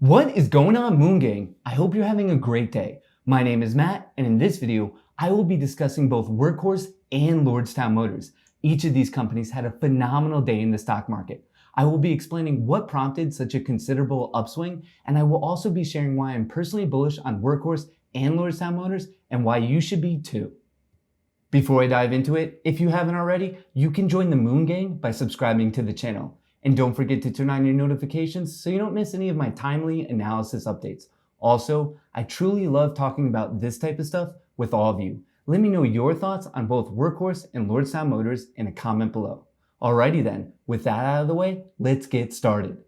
What is going on, Moon Gang? I hope you're having a great day. My name is Matt, and in this video, I will be discussing both Workhorse and Lordstown Motors. Each of these companies had a phenomenal day in the stock market. I will be explaining what prompted such a considerable upswing, and I will also be sharing why I'm personally bullish on Workhorse and Lordstown Motors and why you should be too. Before I dive into it, if you haven't already, you can join the Moon Gang by subscribing to the channel. And don't forget to turn on your notifications so you don't miss any of my timely analysis updates. Also, I truly love talking about this type of stuff with all of you. Let me know your thoughts on both Workhorse and Lordstown Motors in a comment below. Alrighty then, with that out of the way, let's get started.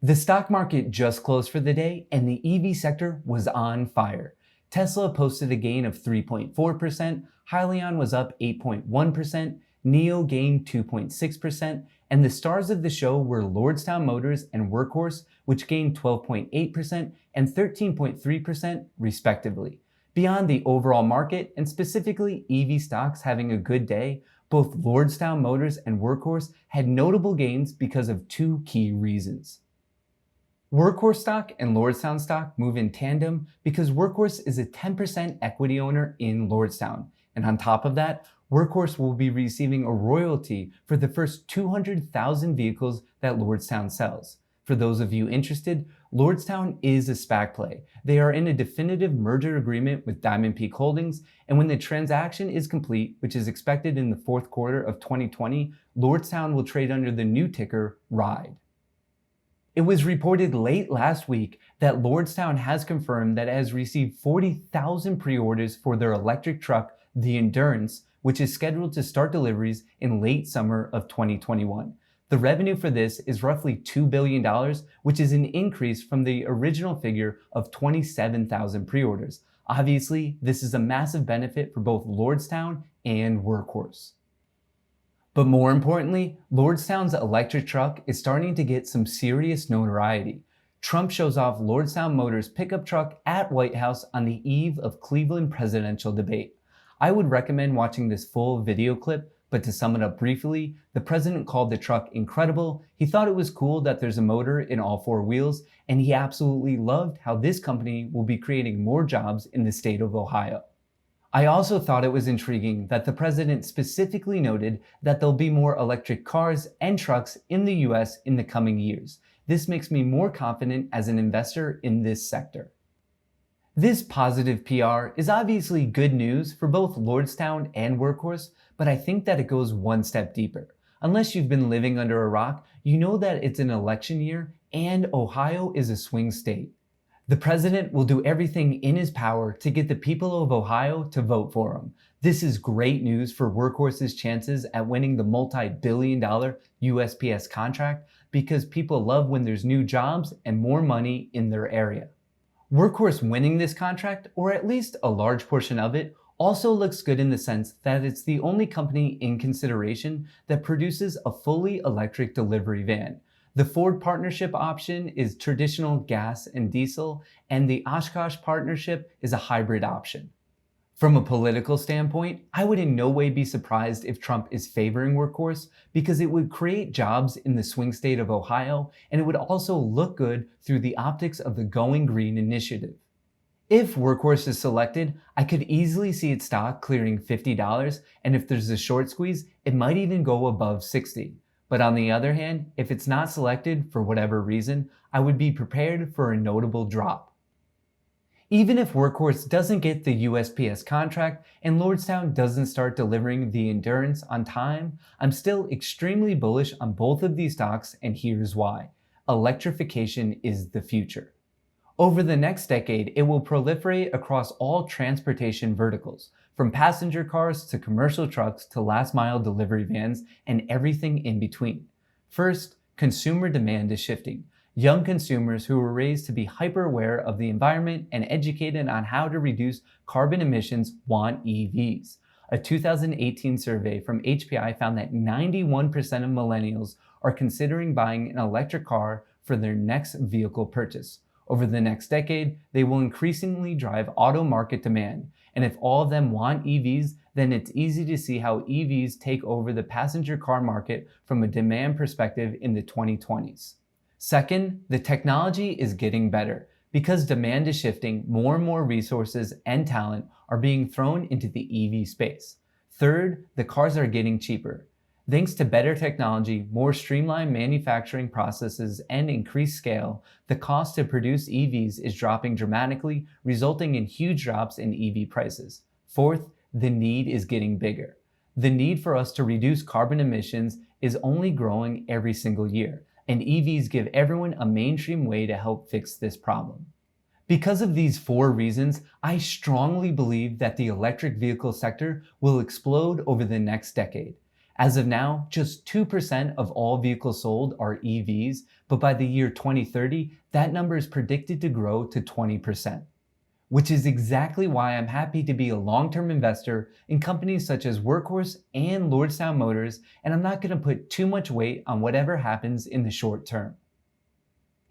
The stock market just closed for the day and the EV sector was on fire. Tesla posted a gain of 3.4%, Hyliion was up 8.1%, NIO gained 2.6%, and the stars of the show were Lordstown Motors and Workhorse, which gained 12.8% and 13.3% respectively. Beyond the overall market, and specifically EV stocks having a good day, both Lordstown Motors and Workhorse had notable gains because of two key reasons. Workhorse stock and Lordstown stock move in tandem because Workhorse is a 10% equity owner in Lordstown. And on top of that, Workhorse will be receiving a royalty for the first 200,000 vehicles that Lordstown sells. For those of you interested, Lordstown is a SPAC play. They are in a definitive merger agreement with Diamondpeak Holdings, and when the transaction is complete, which is expected in the fourth quarter of 2020, Lordstown will trade under the new ticker RIDE. It was reported late last week that Lordstown has confirmed that it has received 40,000 pre-orders for their electric truck, the Endurance, which is scheduled to start deliveries in late summer of 2021. The revenue for this is roughly $2 billion, which is an increase from the original figure of 27,000 pre-orders. Obviously, this is a massive benefit for both Lordstown and Workhorse. But more importantly, Lordstown's electric truck is starting to get some serious notoriety. Trump shows off Lordstown Motors pickup truck at White House on the eve of Cleveland presidential debate. I would recommend watching this full video clip, but to sum it up briefly, the president called the truck incredible, he thought it was cool that there's a motor in all four wheels, and he absolutely loved how this company will be creating more jobs in the state of Ohio. I also thought it was intriguing that the president specifically noted that there'll be more electric cars and trucks in the US in the coming years. This makes me more confident as an investor in this sector. This positive PR is obviously good news for both Lordstown and Workhorse, but I think that it goes one step deeper. Unless you've been living under a rock, you know that it's an election year and Ohio is a swing state. The president will do everything in his power to get the people of Ohio to vote for him. This is great news for Workhorse's chances at winning the multi-billion-dollar USPS contract because people love when there's new jobs and more money in their area. Workhorse winning this contract, or at least a large portion of it, also looks good in the sense that it's the only company in consideration that produces a fully electric delivery van. The Ford partnership option is traditional gas and diesel, and the Oshkosh partnership is a hybrid option. From a political standpoint, I would in no way be surprised if Trump is favoring Workhorse because it would create jobs in the swing state of Ohio, and it would also look good through the optics of the Going Green initiative. If Workhorse is selected, I could easily see its stock clearing $50, and if there's a short squeeze, it might even go above $60. But on the other hand, if it's not selected for whatever reason, I would be prepared for a notable drop. Even if Workhorse doesn't get the USPS contract and Lordstown doesn't start delivering the Endurance on time, I'm still extremely bullish on both of these stocks, and here's why. Electrification is the future. Over the next decade, it will proliferate across all transportation verticals, from passenger cars to commercial trucks to last-mile delivery vans and everything in between. First, consumer demand is shifting. Young consumers who were raised to be hyper-aware of the environment and educated on how to reduce carbon emissions want EVs. A 2018 survey from HPI found that 91% of millennials are considering buying an electric car for their next vehicle purchase. Over the next decade, they will increasingly drive auto market demand. And if all of them want EVs, then it's easy to see how EVs take over the passenger car market from a demand perspective in the 2020s. Second, the technology is getting better. Because demand is shifting, more and more resources and talent are being thrown into the EV space. Third, the cars are getting cheaper. Thanks to better technology, more streamlined manufacturing processes, and increased scale, the cost to produce EVs is dropping dramatically, resulting in huge drops in EV prices. Fourth, the need is getting bigger. The need for us to reduce carbon emissions is only growing every single year, and EVs give everyone a mainstream way to help fix this problem. Because of these four reasons, I strongly believe that the electric vehicle sector will explode over the next decade. As of now, just 2% of all vehicles sold are EVs, but by the year 2030, that number is predicted to grow to 20%. Which is exactly why I'm happy to be a long-term investor in companies such as Workhorse and Lordstown Motors, and I'm not going to put too much weight on whatever happens in the short term.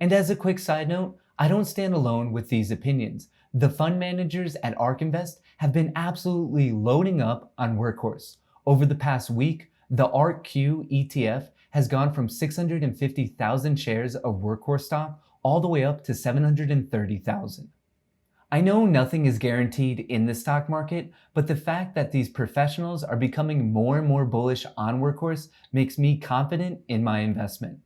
And as a quick side note, I don't stand alone with these opinions. The fund managers at ARK Invest have been absolutely loading up on Workhorse. Over the past week, the ARK-Q ETF has gone from 650,000 shares of Workhorse stock all the way up to 730,000. I know nothing is guaranteed in the stock market, but the fact that these professionals are becoming more and more bullish on Workhorse makes me confident in my investment.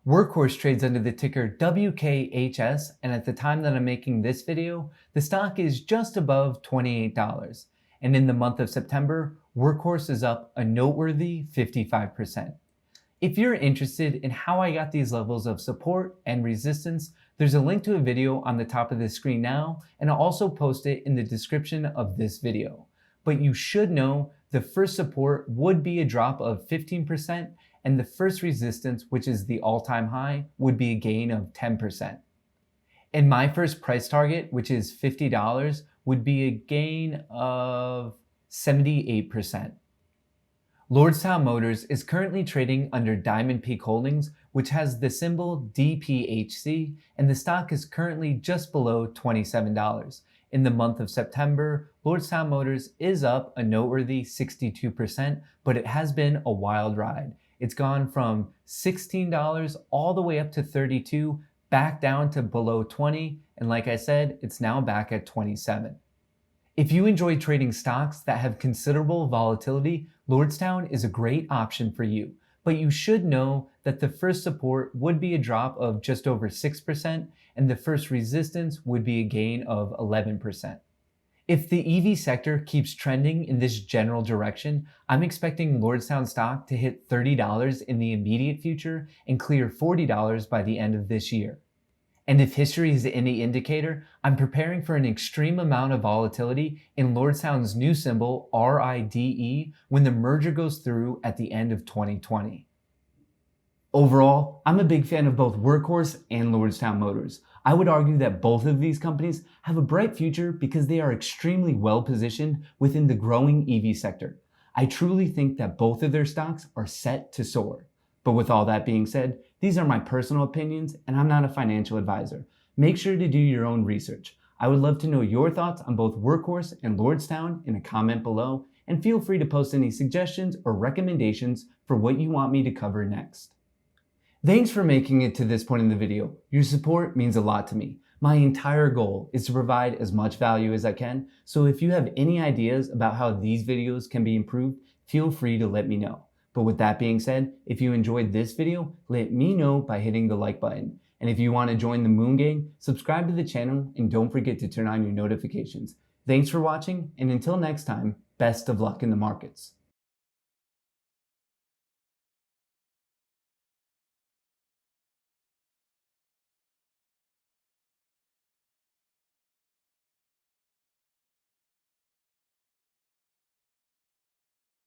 Workhorse trades under the ticker WKHS, and at the time that I'm making this video, the stock is just above $28. And in the month of September, Workhorse is up a noteworthy 55%. If you're interested in how I got these levels of support and resistance, there's a link to a video on the top of the screen now, and I'll also post it in the description of this video. But you should know the first support would be a drop of 15%, and the first resistance, which is the all-time high, would be a gain of 10%. And my first price target, which is $50, would be a gain of 78%. Lordstown Motors is currently trading under Diamondpeak Holdings, which has the symbol DPHC, and the stock is currently just below $27. In the month of September, Lordstown Motors is up a noteworthy 62%, but it has been a wild ride. It's gone from $16 all the way up to $32, back down to below $20, and like I said, it's now back at $27. If you enjoy trading stocks that have considerable volatility, Lordstown is a great option for you, but you should know that the first support would be a drop of just over 6%, and the first resistance would be a gain of 11%. If the EV sector keeps trending in this general direction, I'm expecting Lordstown stock to hit $30 in the immediate future and clear $40 by the end of this year. And if history is any indicator, I'm preparing for an extreme amount of volatility in Lordstown's new symbol, RIDE, when the merger goes through at the end of 2020. Overall, I'm a big fan of both Workhorse and Lordstown Motors. I would argue that both of these companies have a bright future because they are extremely well positioned within the growing EV sector. I truly think that both of their stocks are set to soar. But with all that being said, these are my personal opinions and I'm not a financial advisor. Make sure to do your own research. I would love to know your thoughts on both Workhorse and Lordstown in a comment below, and feel free to post any suggestions or recommendations for what you want me to cover next. Thanks for making it to this point in the video. Your support means a lot to me. My entire goal is to provide as much value as I can, so if you have any ideas about how these videos can be improved, feel free to let me know. But with that being said, if you enjoyed this video, let me know by hitting the like button. And if you want to join the Moon Gang, subscribe to the channel and don't forget to turn on your notifications. Thanks for watching, and until next time, best of luck in the markets.